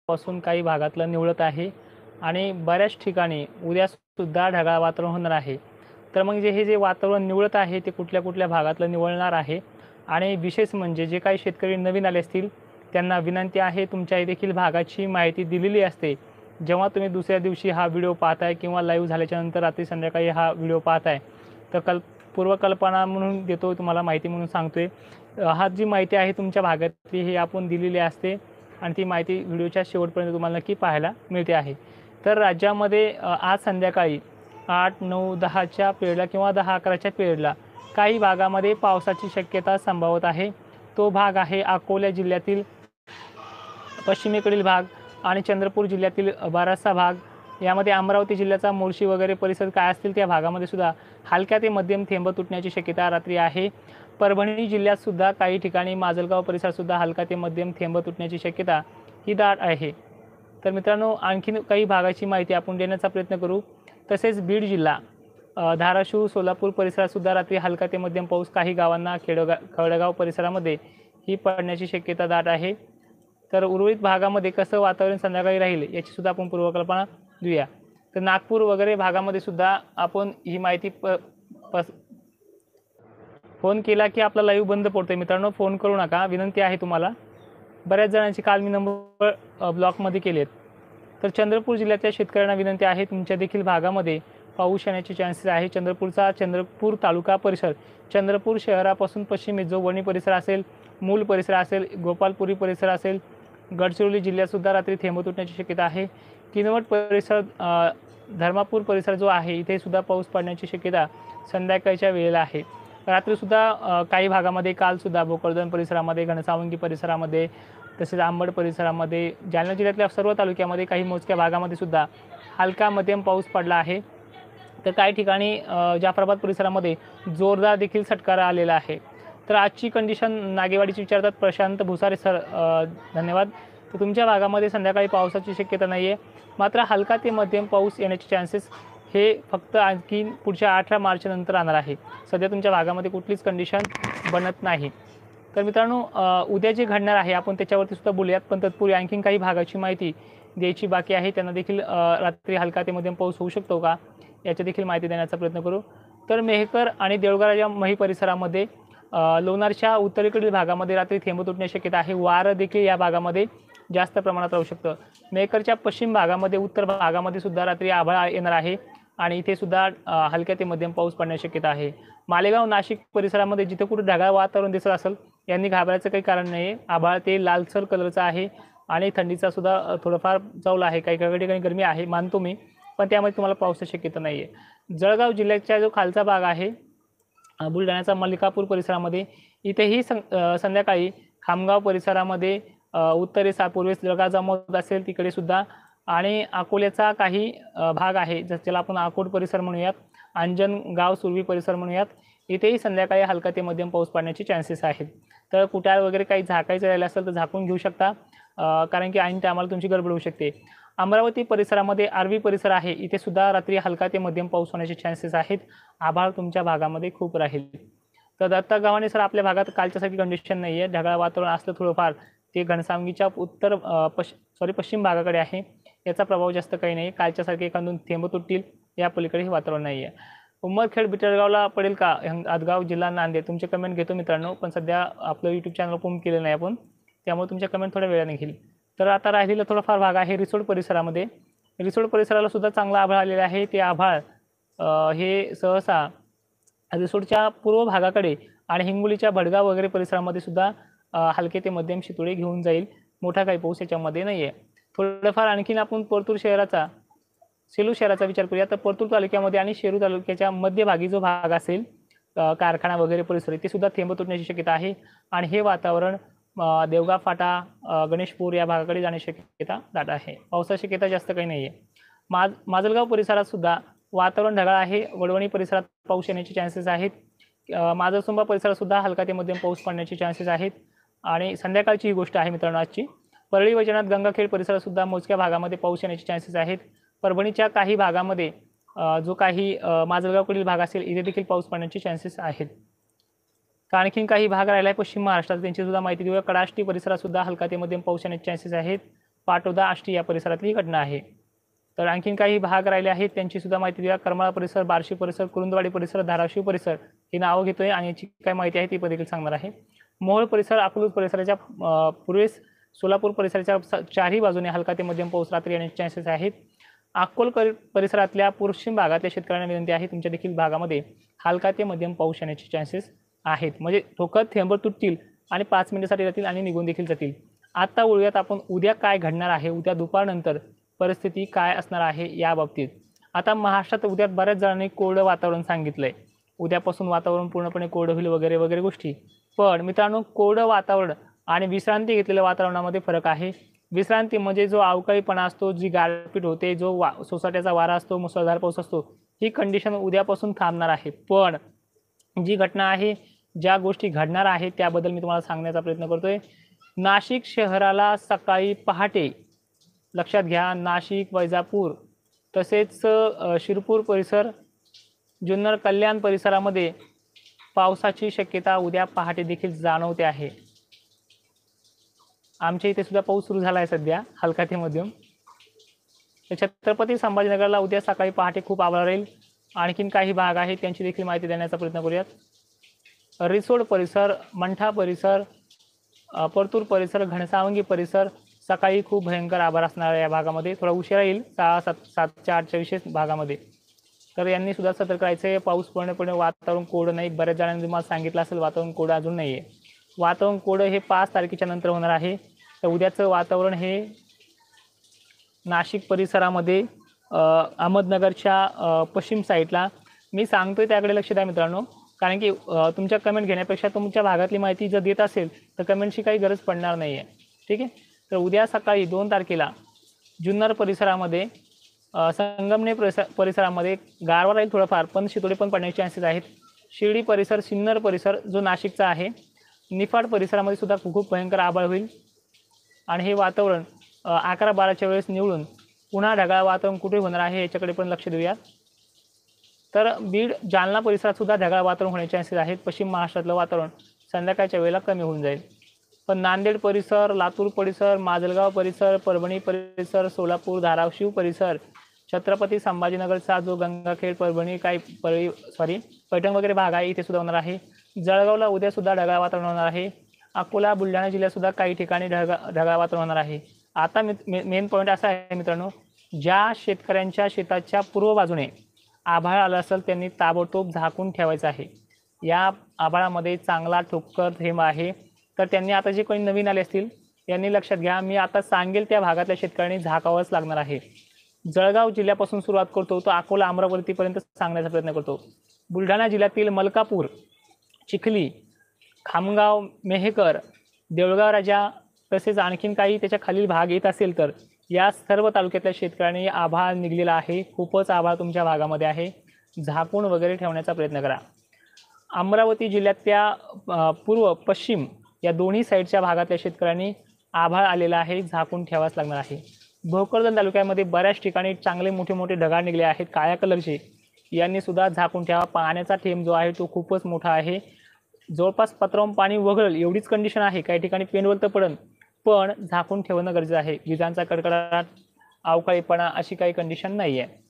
पासून काही भागातलं निवळत आहे आणि बऱ्याच ठिकाणी उद्या सुद्धा ढगाळ वातावरण होणार आहे। तर मग हे जे वातावरण निवळत आहे ते कुठल्या कुठल्या भागातलं निवळणार आहे आणि विशेष म्हणजे जे काही शेतकरी नवीन आले असतील त्यांना विनंती आहे, तुमच्या देखील भागाची माहिती दिलेली असते। जेव्हा तुम्ही दुसऱ्या दिवशी हा व्हिडिओ पाहताय किंवा लाईव्ह झाल्याच्या नंतर रात्री संध्याकाळी हा व्हिडिओ पाहताय तर पूर्वकल्पना म्हणून देतो, तुम्हाला माहिती म्हणून सांगतोय। हा जी माहिती आहे तुमच्या भागातली ही आपण दिलेली असते आणि ती माहिती व्हिडिओच्या शेवटपर्यंत तुम्हाला नक्की पाहायला मिळते आहे। तर राज्यामध्ये आज संध्याकाळी 8, 9, 10च्या पिरियडला किंवा 10, 11च्या पिरियडला काही भागामध्ये पावसाची शक्यता संभवत आहे। तो भाग आहे अकोला जिल्ह्यातील पश्चिमेकडील भाग आणि चंद्रपूर जिल्ह्यातील बराचसा भाग। यामध्ये अमरावती जिल्ह्याचा मोर्शी वगैरे परिसर काय असतील त्या भागामध्ये सुद्धा हलक्या ते मध्यम थेंब तुटण्याची शक्यता रात्री आहे। परभणी जिल्ह्यात सुद्धा काही ठिकाणी माजलगाव परिसरात सुद्धा हलका ते मध्यम थेंब तुटण्याची शक्यता ही दाट आहे। तर मित्रांनो, आणखीन काही भागाची माहिती आपण देण्याचा प्रयत्न करू। तसेच बीड जिल्हा, धाराशिव, सोलापूर परिसरात सुद्धा रात्री हलका ते मध्यम पाऊस काही गावांना खडगाव परिसरामध्ये ही पडण्याची शक्यता दाट आहे। तर उर्वरित भागामध्ये कसं वातावरण संध्याकाळी राहील याची सुद्धा आपण पूर्वकल्पना देऊया। तर नागपूर वगैरे भागामध्ये सुद्धा आपण ही माहिती फोन केला की आपला लाईव्ह बंद पडतोय। मित्रांनो, फोन करू नका, विनंती आहे तुम्हाला। बऱ्याच जणांची काल मी नंबर ब्लॉकमध्ये केलेत। तर चंद्रपूर जिल्ह्यातल्या शेतकऱ्यांना विनंती आहे, तुमच्या देखील भागामध्ये पाऊस येण्याचे चान्सेस आहे। चंद्रपूर तालुका परिसर, चंद्रपूर शहरापासून पश्चिमेत जो वणी परिसर असेल, मूल परिसर असेल, गोपालपुरी परिसर असेल, गडचिरोली जिल्ह्यात सुद्धा रात्री थेंब तुटण्याची शक्यता आहे। किनवट परिसर, धर्मापूर परिसर जो आहे इथे सुद्धा पाऊस पडण्याची शक्यता संध्याकाळच्या वेळेला आहे। रात्रीसुद्धा काही भागामध्ये कालसुद्धा भोकरदन परिसरामध्ये, घनसावंगी परिसरामध्ये, तसेच आंबड परिसरामध्ये, जालना जिल्ह्यातल्या सर्व तालुक्यामध्ये काही मोजक्या भागामध्ये सुद्धा हलका मध्यम पाऊस पडला आहे। तर काही ठिकाणी जाफराबाद परिसरामध्ये जोरदार देखील सटकारा आलेला आहे। तर आजची कंडिशन नागेवाडीची विचारतात प्रशांत भुसारे सर, धन्यवाद। तर तुमच्या भागामध्ये संध्याकाळी पावसाची शक्यता नाही आहे, मात्र हलका ते मध्यम पाऊस येण्याचे चान्सेस हे फक्त आणखी पुढच्या 18 मार्चनंतर राहणार आहे। सध्या तुमच्या भागामध्ये कुठलीच कंडिशन बनत नाही। तर मित्रांनो, उद्या जे घडणार आहे आपण त्याच्यावरती सुद्धा बोलूयात, पण तत्पूर्वी आणखीन काही भागाची माहिती द्यायची बाकी आहे। त्यांना देखील रात्री हलका ते मध्यम पाऊस होऊ शकतो का याची देखील माहिती देण्याचा प्रयत्न करू। तर मेहकर आणि देवळगाव मही परिसरामध्ये, लोणारच्या उत्तरेकडील भागामध्ये रात्री थेंब तुटण्याची शक्यता आहे। वारं देखील या भागामध्ये जास्त प्रमाणात राहू शकतं। मेहकरच्या पश्चिम भागामध्ये, उत्तर भागामध्ये सुद्धा रात्री आभाळ येणार आहे आणि इथे सुद्धा हलक्या ते मध्यम पाऊस पडण्याची शक्यता आहे। मालेगाव, नाशिक परिसरामध्ये जिथे कुठे ढगाळ वातावरण दिसत असेल यांनी घाबरायचं काही कारण नाही आहे। आभाळ ते लालसर कलरचं आहे आणि थंडीचा सुद्धा थोडंफार चावला आहे, काही काही ठिकाणी गरमी आहे मानतो मी, पण त्यामध्ये तुम्हाला पावसाची शक्यता नाही आहे। जळगाव जिल्ह्याचा जो खालचा भाग आहे, बुलढाण्याचा मल्लिकापूर परिसरामध्ये, इथेही संध्याकाळी खामगाव परिसरामध्ये, उत्तरेस पूर्वेस जळगाव जमावत असेल तिकडे सुद्धा, आणि अकोल्याचा काही भाग आहे ज्याला आपण अकोट परिसर म्हणूयात, अंजनगाव सुरवी परिसर म्हणूयात, इथेही संध्याकाळी हलका ते मध्यम पाऊस पडण्याचे चान्सेस आहेत। तर कुटाळ वगैरे काही झाकायचं राहिलं असेल तर झाकून घेऊ शकता, कारण की ऐन टायमाला तुमची गडबड होऊ शकते। अमरावती परिसरामध्ये आर्वी परिसर आहे, इथे सुद्धा रात्री हलका ते मध्यम पाऊस होण्याचे चान्सेस आहेत। आभाळ तुमच्या भागामध्ये खूप राहील। तर दत्ता गव्हाणे सर, आपल्या भागात कालच्यासारखी कंडिशन नाही आहे। ढगाळ वातावरण असलं थोडंफार, ते घनसावंगीच्या पश्चिम भागाकडे आहे, याचा प्रभाव जास्त काही नाही। कालच्यासारखे एखादून थेंब तुटतील या पलीकडे हे वातावरण नाही आहे। उमरखेड बिटरगावला पडेल का आदगाव जिल्हा नांदेड, तुमचे कमेंट घेतो मित्रांनो, पण सध्या आपलं यूट्यूब चॅनल ओपन केलं नाही आपण, त्यामुळे तुमच्या कमेंट थोड्या वेळाने घेईल। तर आता राहिलेला थोडाफार भाग आहे रिसोड परिसरामध्ये, रिसोड परिसराला सुद्धा चांगला आभाळ आलेला आहे। ते आभाळ हे सहसा रिसोडच्या पूर्व भागाकडे आणि हिंगोलीच्या भडगाव वगैरे परिसरामध्ये सुद्धा हलके ते मध्यम शितोडे घेऊन जाईल। मोठा काही पाऊस याच्यामध्ये नाही आहे। थोडंफार आणखीन आपण सेलू शहराचा विचार करूया। तर परतूर तालुक्यामध्ये आणि शेरू तालुक्याच्या मध्यभागी जो भाग असेल, कारखाना वगैरे परिसर, ते सुद्धा थेंब तुटण्याची शक्यता आहे आणि हे वातावरण देवगाव फाटा, गणेशपूर या भागाकडे जाण्याची शक्यता दाट आहे। पावसाची शक्यता जास्त काही नाही आहे। माजलगाव परिसरात सुद्धा वातावरण ढगाळ आहे। वडवणी परिसरात पाऊस येण्याचे चान्सेस आहेत। माजलसुंबा परिसरात सुद्धा हलका ते मध्यम पाऊस पडण्याचे चान्सेस आहेत। आणि संध्याकाळची ही गोष्ट आहे मित्रांनो आजची। परळी वैजनाथ गंगाखेड परिसरात सुद्धा मोजक्या भागामध्ये पाऊस येण्याचे चान्सेस आहेत। परभणीच्या काही भागामध्ये, जो काही माजलगावकडील भाग असेल, इथे देखील पाऊस पडण्याचे चान्सेस आहेत। तर आणखीन काही भाग राहिला आहे पश्चिम महाराष्ट्रात, त्यांची सुद्धा माहिती देऊया। कडाष्टी परिसरात सुद्धा हलका ते मध्यम पाऊस येण्याचे चान्सेस आहेत। पाटोदा आष्टी या परिसरातली घटना आहे। तर आणखीन काही भाग राहिले आहेत त्यांची सुद्धा माहिती देऊया। करमाळा परिसर, बार्शी परिसर, कुरुंदवाडी परिसर, धाराशिव परिसर ही नावं घेतोय आणि याची काय माहिती आहे ती देखील सांगणार आहे। मोहोळ परिसर, अकलूज परिसराच्या पूर्वेस सोलापूर परिसराच्या चारही बाजूने हलका ते मध्यम पाऊस रात्री येण्याचे चान्सेस आहेत। अक्कोल परिसरातल्या पश्चिम भागातल्या शेतकऱ्यांना विनंती आहे तुमच्या देखील भागामध्ये हलका ते मध्यम पाऊस येण्याचे चान्सेस आहेत। म्हणजे ठोकर थेंब तुटतील आणि 5 मिनिटासाठी जातील आणि निघून देखील जातील। आता वळूयात आपण उद्या काय घडणार आहे, उद्या दुपारनंतर परिस्थिती काय असणार आहे या बाबतीत। आता महाराष्ट्रात उद्या बऱ्याच जणांनी कोरडं वातावरण सांगितलंय, उद्यापासून वातावरण पूर्णपणे कोरडं होईल वगैरे वगैरे गोष्टी। पण मित्रांनो, कोरडं वातावरण आणि विश्रांती घेतलेल्या वातावरणामध्ये फरक आहे। विश्रांती म्हणजे जो अवकाळीपणा असतो, जी गारपीट होते, जो सोसाट्याचा वारा असतो, मुसळधार पाऊस असतो, ही कंडिशन उद्यापासून थांबणार आहे। पण जी घटना आहे, ज्या गोष्टी घडणार आहेत त्याबद्दल मी तुम्हाला सांगण्याचा प्रयत्न करतोय। नाशिक शहराला सकाळी पहाटे, लक्षात घ्या, नाशिक, वैजापूर तसेच शिरपूर परिसर, जुन्नर, कल्याण परिसरामध्ये पावसाची शक्यता उद्या पहाटे देखील जाणवते आहे। आमच्या इथे सुद्धा पाऊस सुरू झाला आहे सध्या, हलका ते मध्यम। छत्रपती संभाजीनगरला उद्या सकाळी पहाटे खूप आभाळ राहील। आणखीन काही भाग आहेत त्यांची देखील माहिती देण्याचा प्रयत्न करूयात। रिसोड परिसर, मंठा परिसर, परतूर परिसर, घनसावंगी परिसर सकाळी खूप भयंकर आभाळ असणार आहे या भागामध्ये। थोडा उशिरा येईल 6-7च्या 8च्या विशेष भागामध्ये। तर यांनी सुद्धा सतर्क राहायचं आहे। पाऊस पूर्णपणे वातावरण कोरडं नाही, बऱ्याच जणांनी मला सांगितलं असेल वातावरण कोरडं अजून नाही आहे। वातावरण कोरडं हे 5 तारखेच्या नंतर होणार आहे। तर उद्याचं वातावरण हे नाशिक परिसरामध्ये, अहमदनगरच्या पश्चिम साईडला, मी सांगतोय त्याकडे लक्ष द्या मित्रांनो, कारण की तुमच्या कमेंट घेण्यापेक्षा तुमच्या भागातली माहिती जर देत असेल तर कमेंटची काही गरज पडणार नाही आहे, ठीक आहे। तर उद्या सकाळी 2 तारखेला जुन्नर परिसरामध्ये, संगमनेर परिसरामध्ये गारवा राहील थोडंफार, पण शितोडे पण पडण्याचे चान्सेस आहेत। शिर्डी परिसर, सिन्नर परिसर जो नाशिकचा आहे, निफाड परिसरामध्ये सुद्धा खूप भयंकर आभाळ होईल आणि हे वातावरण 11-12च्या वेळेस निवळून पुन्हा ढगाळ वातावरण कुठे होणार आहे याच्याकडे पण लक्ष देऊया। तर बीड, जालना परिसरात सुद्धा ढगाळ वातावरण होण्याचे चान्सेस आहेत। पश्चिम महाराष्ट्रातलं वातावरण संध्याकाळच्या वेळेला कमी होऊन जाईल। पण नांदेड परिसर, लातूर परिसर, माजलगाव परिसर, परभणी परिसर, सोलापूर, धाराशिव परिसर, छत्रपती संभाजीनगरचा जो गंगाखेड, परभणी, पैठण वगैरे भाग आहे इथे सुद्धा होणार आहे। जळगावला उद्या सुद्धा ढगाळ वातावरण होणार आहे। अकोला, बुलढाणा जिल्ह्यात सुद्धा काही ठिकाणी ढगाळ वातावरण होणार आहे। आता मेन पॉईंट असा आहे मित्रांनो, ज्या शेतकऱ्यांच्या शेताच्या पूर्व बाजूने आभाळ आलं असेल त्यांनी ताबडतोब झाकून ठेवायचं आहे। या आभाळामध्ये चांगला ठोकर थेंब आहे, तर त्यांनी आता जे कोणी नवीन आले असतील यांनी लक्षात घ्या, मी आता सांगेल त्या भागातल्या शेतकऱ्यांनी झाकावंच लागणार आहे। जळगाव जिल्ह्यापासून सुरुवात करतो तो अकोला, अमरावतीपर्यंत सांगण्याचा प्रयत्न करतो। बुलढाणा जिल्ह्यातील मलकापूर, चिखली, खामगाव, मेहकर, देऊळगाव राजा तसेच आणखीन काही त्याच्या खालील भाग येत असेल तर या सर्व तालुक्यातल्या शेतकऱ्यांनी आभाळ निघलेला आहे, खूपच आभाळ तुमच्या भागामध्ये आहे, झाकून वगैरे ठेवण्याचा प्रयत्न करा। अमरावती जिल्ह्यातल्या पूर्व, पश्चिम या दोन्ही साईडच्या भागातल्या शेतकऱ्यांनी आभाळ आलेला आहे, झाकून ठेवाच लागणार आहे। भोकरदन तालुक्यामध्ये बऱ्याच ठिकाणी चांगले मोठे मोठे ढगाळ निघले आहेत काळ्या कलरचे, यांनी सुद्धा झाकून ठेवा। पाण्याचा थेंब जो आहे तो खूपच मोठा आहे, जवळपास पत्रावून पाणी वगळेल एवढीच कंडिशन आहे। काही ठिकाणी पेंडवल तर पडन, पण झाकून ठेवणं गरजेचं आहे। विजांचा कडकडाट, अवकाळीपणा अशी काही कंडिशन नाही आहे।